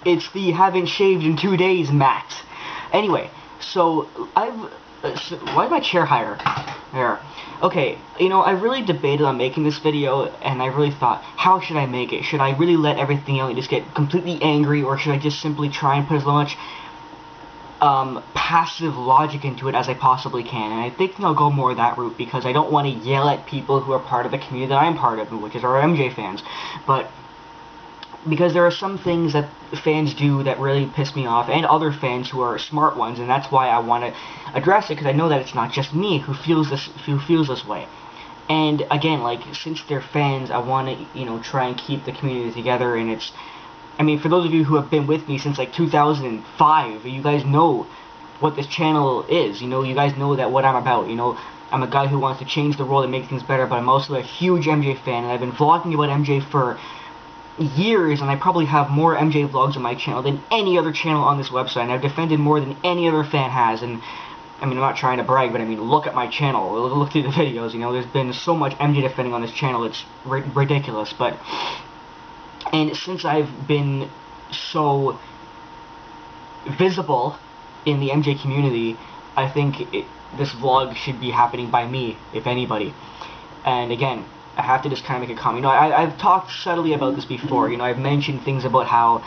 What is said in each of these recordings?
It's the haven't shaved in 2 days Matt. Anyway, so why is my chair higher? There. Okay, you know, I really debated on making this video, and I really thought, how should I make it? Should I really let everything out and just get completely angry, or should I just simply try and put as much passive logic into it as I possibly can? And I think I'll go more that route, because I don't want to yell at people who are part of the community that I'm part of, which is our MJ fans. But because there are some things that fans do that really piss me off, and other fans who are smart ones, and that's why I want to address it, because I know that it's not just me who feels this way. And again, like, since they're fans, I want to, you know, try and keep the community together. And it's, I mean, for those of you who have been with me since like 2005, you guys know what this channel is. You know, you guys know that what I'm about. You know, I'm a guy who wants to change the world and make things better, but I'm also a huge MJ fan, and I've been vlogging about MJ for years, and I probably have more MJ vlogs on my channel than any other channel on this website, and I've defended more than any other fan has. And I mean, I'm not trying to brag, but I mean, look at my channel, look through the videos, you know, there's been so much MJ defending on this channel, it's ridiculous. But, and since I've been so visible in the MJ community, I think this vlog should be happening by me, if anybody. And again, I have to just kind of make a comment. You know, I've talked subtly about this before. You know, I've mentioned things about how,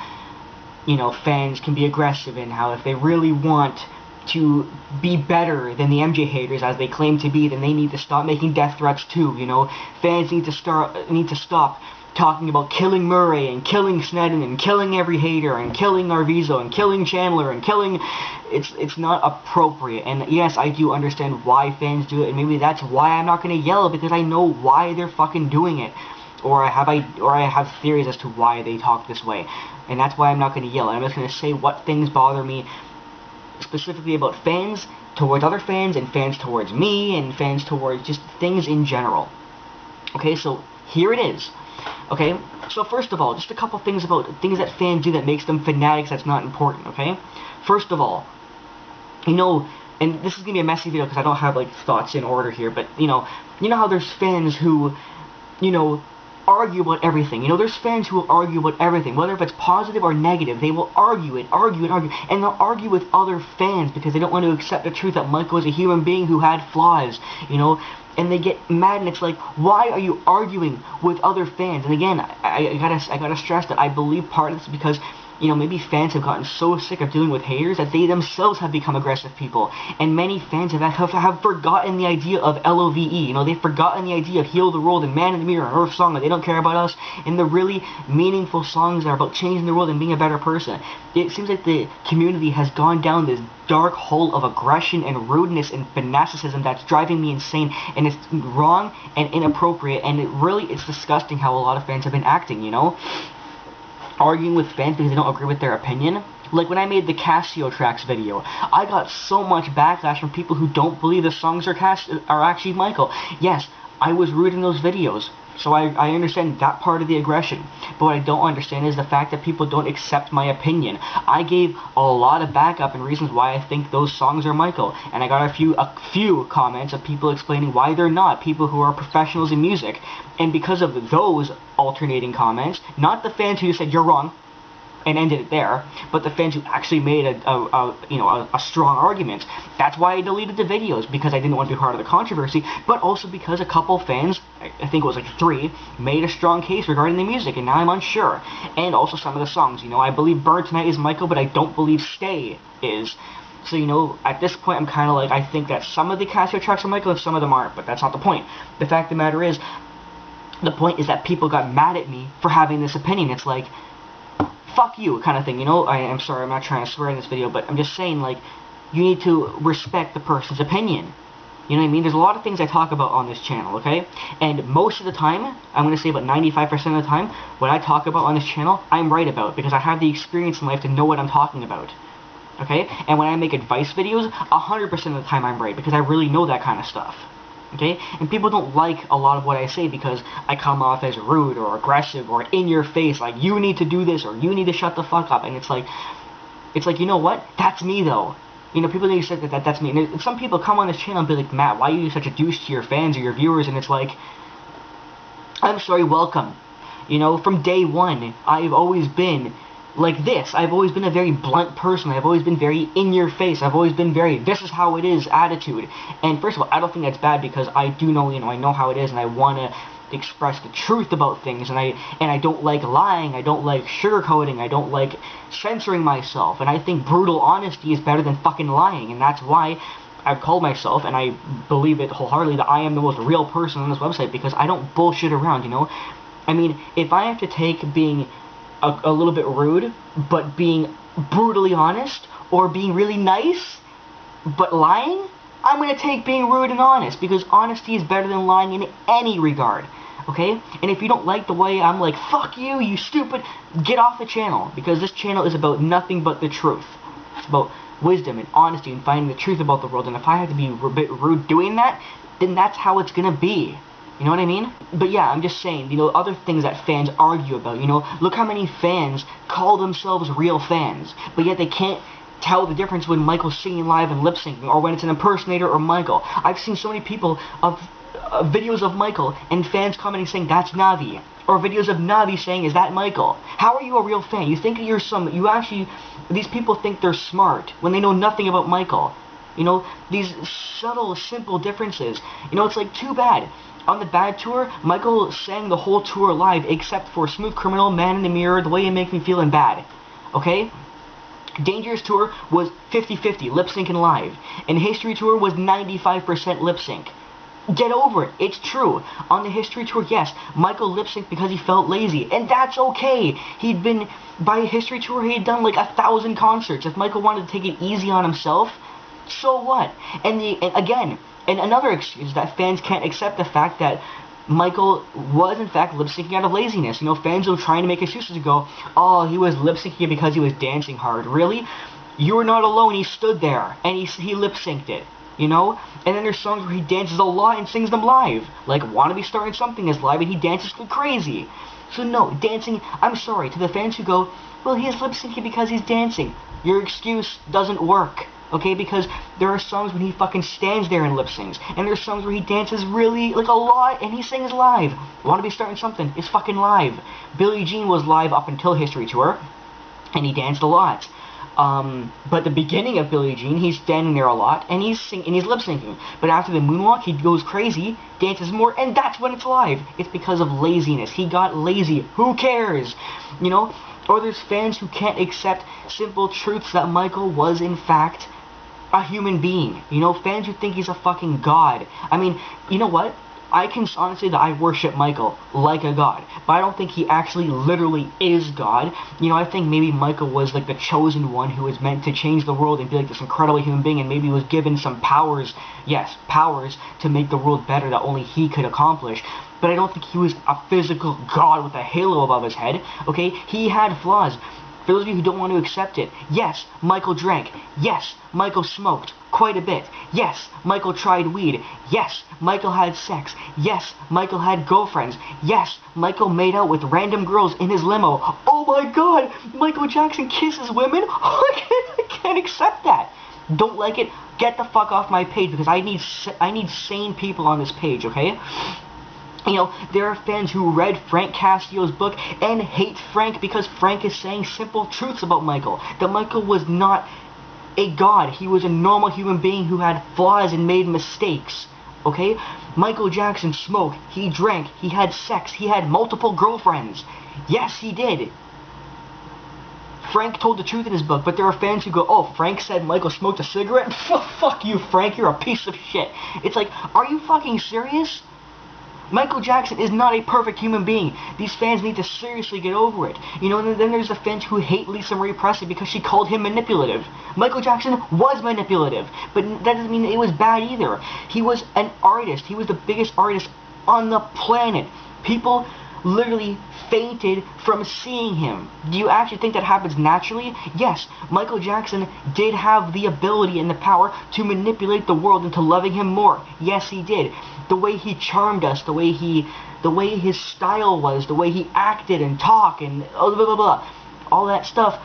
you know, fans can be aggressive, and how if they really want to be better than the MJ haters as they claim to be, then they need to stop making death threats too. You know, fans need to stop talking about killing Murray and killing Snedden and killing every hater and killing Arvizo and killing Chandler and killing. It's not appropriate. And yes, I do understand why fans do it, and maybe that's why I'm not going to yell, because I know why they're fucking doing it, or I have theories as to why they talk this way, and that's why I'm not going to yell. I'm just going to say what things bother me, specifically about fans towards other fans, and fans towards me, and fans towards just things in general. Okay, so here it is. Okay, so first of all, just a couple things about things that fans do that makes them fanatics that's not important, okay? First of all, you know, and this is going to be a messy video because I don't have, like, thoughts in order here, but, you know how there's fans who, you know, argue about everything. You know, there's fans who will argue about everything, whether if it's positive or negative. They will argue, and they'll argue with other fans because they don't want to accept the truth that Michael is a human being who had flaws, you know, and they get mad, and it's like, why are you arguing with other fans? And again, I gotta stress that I believe part of this is because, you know, maybe fans have gotten so sick of dealing with haters that they themselves have become aggressive people. And many fans have forgotten the idea of LOVE. You know, they've forgotten the idea of Heal the World and Man in the Mirror and Earth Song, that they don't care about us, and the really meaningful songs that are about changing the world and being a better person. It seems like the community has gone down this dark hole of aggression and rudeness and fanaticism that's driving me insane, and it's wrong and inappropriate, and it's disgusting how a lot of fans have been acting, you know? Arguing with fans because they don't agree with their opinion. Like when I made the Casio Tracks video, I got so much backlash from people who don't believe the songs are actually Michael. Yes, I was rude in those videos, so I understand that part of the aggression. But what I don't understand is the fact that people don't accept my opinion. I gave a lot of backup and reasons why I think those songs are Michael, and I got a few comments of people explaining why they're not, people who are professionals in music. And because of those alternating comments, not the fans who said you're wrong and ended it there, but the fans who actually made a strong argument. That's why I deleted the videos, because I didn't want to be part of the controversy, but also because a couple fans, I think it was like 3, made a strong case regarding the music, and now I'm unsure. And also some of the songs, you know, I believe Burn Tonight is Michael, but I don't believe Stay is. So, you know, at this point I'm kind of like, I think that some of the Casio tracks are Michael and some of them aren't, but that's not the point. The fact of the matter is, the point is that people got mad at me for having this opinion. It's like, fuck you, kind of thing, you know? I'm sorry, I'm not trying to swear in this video, but I'm just saying, like, you need to respect the person's opinion. You know what I mean? There's a lot of things I talk about on this channel, okay? And most of the time, I'm going to say about 95% of the time, what I talk about on this channel, I'm right about, because I have the experience in life to know what I'm talking about. Okay? And when I make advice videos, 100% of the time I'm right, because I really know that kind of stuff. Okay? And people don't like a lot of what I say because I come off as rude or aggressive or in your face, like, you need to do this or you need to shut the fuck up. And it's like, you know what? That's me, though. You know, people need to say that's me. And some people come on this channel and be like, Matt, why are you such a douche to your fans or your viewers? And it's like, I'm sorry, welcome. You know, from day one, I've always been like this. I've always been a very blunt person. I've always been very in your face. I've always been very, this is how it is attitude. And first of all, I don't think that's bad, because I do know, I know how it is, and I want to express the truth about things, and I don't like lying, I don't like sugarcoating, I don't like censoring myself, and I think brutal honesty is better than fucking lying, and that's why I've called myself, and I believe it wholeheartedly, that I am the most real person on this website, because I don't bullshit around, I mean, if I have to take being a little bit rude, but being brutally honest, or being really nice, but lying, I'm going to take being rude and honest, because honesty is better than lying in any regard, okay? And if you don't like the way I'm like, fuck you, you stupid, get off the channel, because this channel is about nothing but the truth. It's about wisdom and honesty and finding the truth about the world, and if I have to be a bit rude doing that, then that's how it's going to be. You know what I mean? But yeah, I'm just saying, other things that fans argue about, look how many fans call themselves real fans, but yet they can't tell the difference when Michael's singing live and lip-syncing, or when it's an impersonator or Michael. I've seen so many people of videos of Michael and fans commenting saying, that's Navi, or videos of Navi saying, is that Michael? How are you a real fan? You think you're these people think they're smart when they know nothing about Michael. These subtle, simple differences. It's like, too bad. On the Bad Tour, Michael sang the whole tour live except for Smooth Criminal, Man in the Mirror, The Way You Make Me Feel, and Bad. Okay? Dangerous Tour was 50-50, lip-sync and live. And History Tour was 95% lip-sync. Get over it. It's true. On the History Tour, yes, Michael lip-synced because he felt lazy. And that's okay. By History Tour, he had done like 1,000 concerts. If Michael wanted to take it easy on himself, so what? And another excuse that fans can't accept the fact that Michael was in fact lip-syncing out of laziness. Fans are trying to make excuses to go, oh, he was lip-syncing because he was dancing hard. Really? You were not alone. He stood there and he lip-synced it. And then there's songs where he dances a lot and sings them live. Like Wanna Be Starting Something is live and he dances crazy. So no, dancing, I'm sorry, to the fans who go, well, he is lip-syncing because he's dancing. Your excuse doesn't work. Okay, because there are songs when he fucking stands there and lip-syncs, and there's songs where he dances really, like, a lot, and he sings live. Wanna Be Starting Something is fucking live. Billie Jean was live up until History Tour, and he danced a lot. But the beginning of Billie Jean, he's standing there a lot, and he's lip-syncing. But after the moonwalk, he goes crazy, dances more, and that's when it's live. It's because of laziness. He got lazy. Who cares? Or there's fans who can't accept simple truths that Michael was, in fact, a human being. Fans who think he's a fucking god. I mean, you know what? I can honestly say that I worship Michael like a god, but I don't think he actually literally is God. I think maybe Michael was like the chosen one who was meant to change the world and be like this incredible human being, and maybe was given some powers, yes, powers to make the world better that only he could accomplish. But I don't think he was a physical god with a halo above his head, okay? He had flaws. For those of you who don't want to accept it, yes, Michael drank. Yes, Michael smoked quite a bit. Yes, Michael tried weed. Yes, Michael had sex. Yes, Michael had girlfriends. Yes, Michael made out with random girls in his limo. Oh my god, Michael Jackson kisses women? I can't accept that. Don't like it? Get the fuck off my page, because I need sane people on this page, okay? There are fans who read Frank Castillo's book and hate Frank because Frank is saying simple truths about Michael. That Michael was not a god. He was a normal human being who had flaws and made mistakes. Okay? Michael Jackson smoked. He drank. He had sex. He had multiple girlfriends. Yes, he did. Frank told the truth in his book, but there are fans who go, oh, Frank said Michael smoked a cigarette? Fuck you, Frank. You're a piece of shit. It's like, are you fucking serious? Michael Jackson is not a perfect human being. These fans need to seriously get over it. And then there's the fans who hate Lisa Marie Presley because she called him manipulative. Michael Jackson was manipulative, but that doesn't mean it was bad either. He was an artist. He was the biggest artist on the planet. People literally fainted from seeing him. Do you actually think that happens naturally? Yes, Michael Jackson did have the ability and the power to manipulate the world into loving him more. Yes, he did. The way he charmed us, the way his style was, the way he acted and talked and blah, blah, blah, blah. All that stuff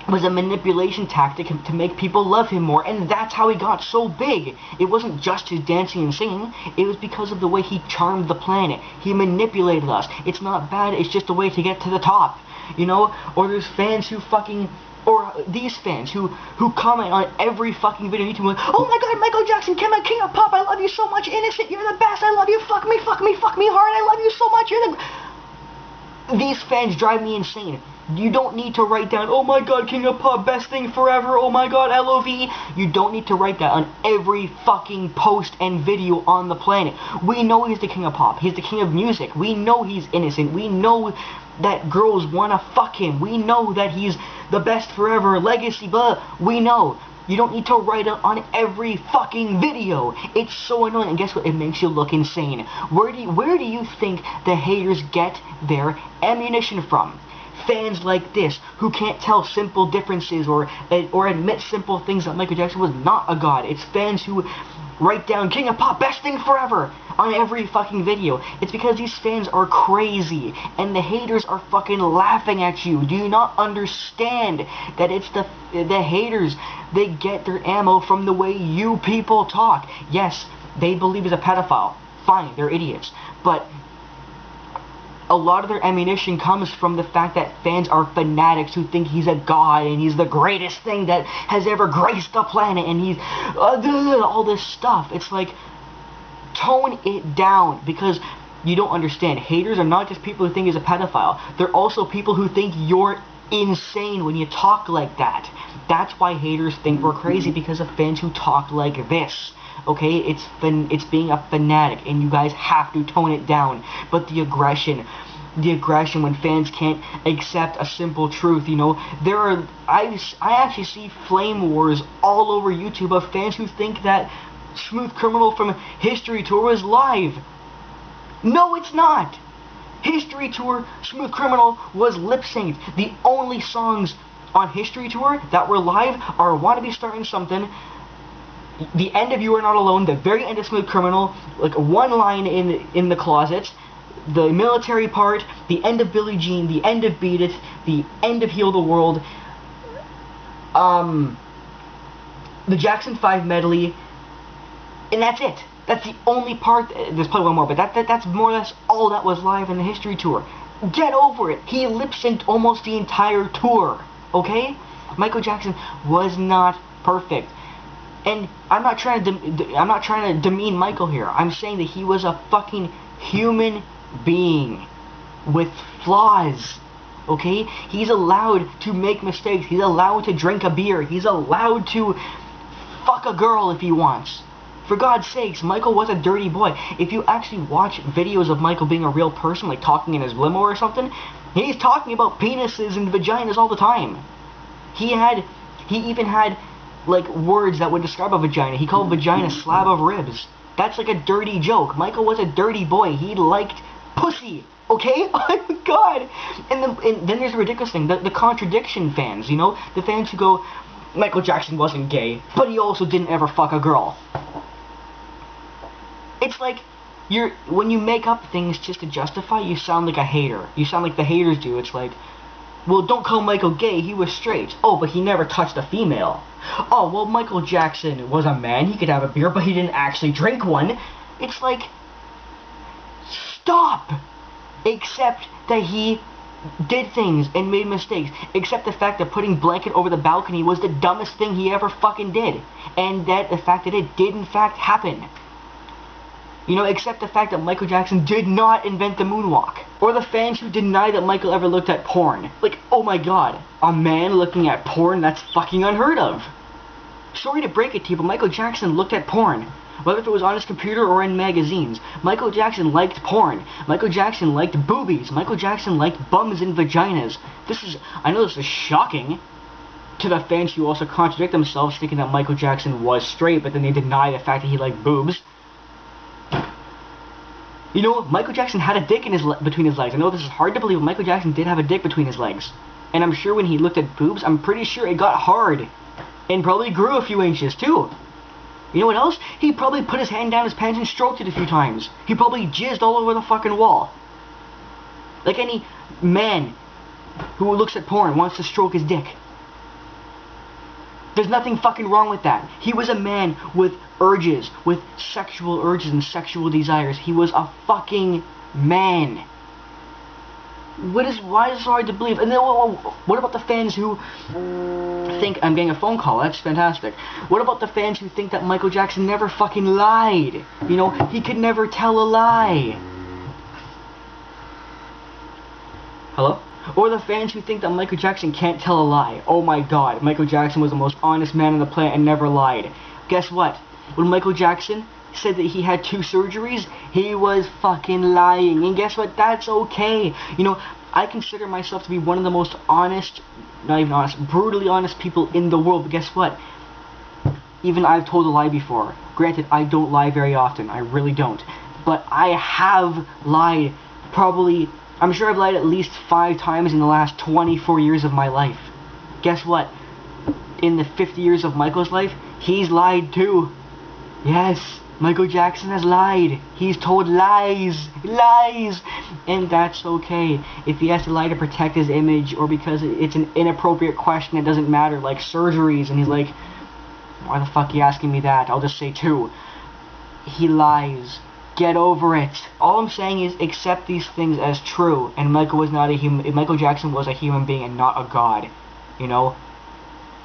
was a manipulation tactic to make people love him more, and that's how he got so big. It wasn't just his dancing and singing, it was because of the way he charmed the planet. He manipulated us. It's not bad, it's just a way to get to the top, you know? Or there's fans who fucking, or these fans who comment on every fucking video on YouTube like, oh my god, Michael Jackson, King of Pop, I love you so much, Innocent, you're the best, I love you, fuck me hard, I love you so much, you're the... These fans drive me insane. You don't need to write down, oh my god, King of Pop, best thing forever, oh my god, LOV. You don't need to write that on every fucking post and video on the planet. We know he's the King of Pop. He's the King of Music. We know he's innocent. We know that girls wanna fuck him. We know that he's the best forever, legacy, blah. We know. You don't need to write it on every fucking video. It's so annoying, and guess what? It makes you look insane. Where do you think the haters get their ammunition from? Fans like this, who can't tell simple differences or admit simple things that Michael Jackson was not a god. It's fans who write down King of Pop, best thing forever on every fucking video. It's because these fans are crazy, and the haters are fucking laughing at you. Do you not understand that it's the haters? They get their ammo from the way you people talk. Yes, they believe he's a pedophile. Fine, they're idiots. But a lot of their ammunition comes from the fact that fans are fanatics who think he's a god and he's the greatest thing that has ever graced the planet and he's all this stuff. It's like, tone it down, because you don't understand. Haters are not just people who think he's a pedophile. They're also people who think you're insane when you talk like that. That's why haters think we're crazy, because of fans who talk like this. Okay, it's being a fanatic, and you guys have to tone it down. But the aggression when fans can't accept a simple truth, you know, I actually see flame wars all over YouTube of fans who think that Smooth Criminal from History Tour was live. No, it's not. History Tour, Smooth Criminal was lip-synced. The only songs on History Tour that were live are Wanna Be Starting Something, the end of You Are Not Alone, the very end of Smooth Criminal, like one line in the Closet, the military part, the end of Billie Jean, the end of Beat It, the end of Heal the World, the Jackson 5 medley, and that's it. That's the only part. There's probably one more, but that's more or less all that was live in the History Tour. Get over it. He lip-synced almost the entire tour, okay? Michael Jackson was not perfect. And I'm not trying to demean Michael here. I'm saying that he was a fucking human being with flaws. Okay? He's allowed to make mistakes. He's allowed to drink a beer. He's allowed to fuck a girl if he wants. For God's sakes, Michael was a dirty boy. If you actually watch videos of Michael being a real person, like talking in his limo or something, he's talking about penises and vaginas all the time. He even had like words that would describe a vagina. He called vagina slab of ribs. That's like a dirty joke. Michael was a dirty boy. He liked pussy. Okay? Oh my god. And then there's the ridiculous thing. The contradiction fans, you know? The fans who go, Michael Jackson wasn't gay, but he also didn't ever fuck a girl. It's like, when you make up things just to justify, you sound like a hater. You sound like the haters do. It's like, well, don't call Michael gay, he was straight. Oh, but he never touched a female. Oh, well, Michael Jackson was a man, he could have a beer, but he didn't actually drink one. It's like, stop! Except that he did things and made mistakes. Except the fact that putting blanket over the balcony was the dumbest thing he ever fucking did. And that the fact that it did in fact happen. You know, except the fact that Michael Jackson did not invent the moonwalk. Or the fans who deny that Michael ever looked at porn. Like, oh my god, a man looking at porn? That's fucking unheard of. Sorry to break it to you, but Michael Jackson looked at porn. Whether it was on his computer or in magazines. Michael Jackson liked porn. Michael Jackson liked boobies. Michael Jackson liked bums and vaginas. I know this is shocking to the fans who also contradict themselves, thinking that Michael Jackson was straight, but then they deny the fact that he liked boobs. You know, Michael Jackson had a dick in between his legs. I know this is hard to believe, but Michael Jackson did have a dick between his legs. And I'm sure when he looked at boobs, I'm pretty sure it got hard. And probably grew a few inches, too. You know what else? He probably put his hand down his pants and stroked it a few times. He probably jizzed all over the fucking wall. Like any man who looks at porn wants to stroke his dick. There's nothing fucking wrong with that. He was a man with urges, with sexual urges and sexual desires. He was a fucking man. Why is it so hard to believe? And then what about the fans who think... I'm getting a phone call. That's fantastic. What about the fans who think that Michael Jackson never fucking lied? You know, he could never tell a lie. Hello? Or the fans who think that Michael Jackson can't tell a lie. Oh my god, Michael Jackson was the most honest man on the planet and never lied. Guess what? When Michael Jackson said that he had 2 surgeries, he was fucking lying. And guess what? That's okay. You know, I consider myself to be one of the most honest, not even honest, brutally honest people in the world. But guess what? Even I've told a lie before. Granted, I don't lie very often. I really don't. But I have lied probably... I'm sure I've lied at least 5 times in the last 24 years of my life. Guess what? In the 50 years of Michael's life, he's lied too. Yes, Michael Jackson has lied. He's told lies. Lies! And that's okay. If he has to lie to protect his image, or because it's an inappropriate question, it doesn't matter, like surgeries, and he's like, why the fuck are you asking me that? I'll just say 2. He lies. Get over it. All I'm saying is accept these things as true. And Michael was not a human. Michael Jackson was a human being and not a god. You know?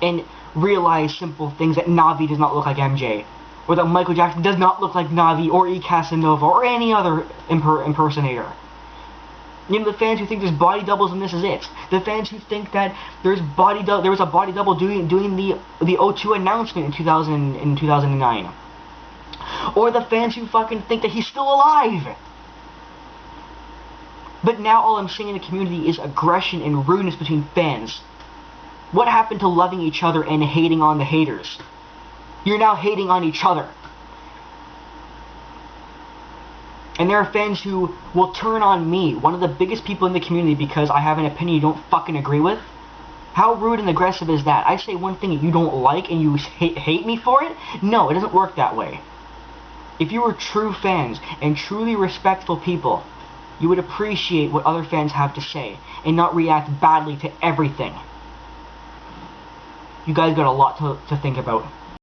And realize simple things that Navi does not look like MJ. Or that Michael Jackson does not look like Navi or E. Casanova or any other impersonator. You know, the fans who think there's body doubles and this is it. The fans who think that there was a body double doing the O2 announcement in 2009. Or the fans who fucking think that he's still alive. But now all I'm seeing in the community is aggression and rudeness between fans. What happened to loving each other and hating on the haters? You're now hating on each other. And there are fans who will turn on me, one of the biggest people in the community, because I have an opinion you don't fucking agree with. How rude and aggressive is that? I say one thing that you don't like and you hate me for it? No, it doesn't work that way. If you were true fans and truly respectful people, you would appreciate what other fans have to say and not react badly to everything. You guys got a lot to think about.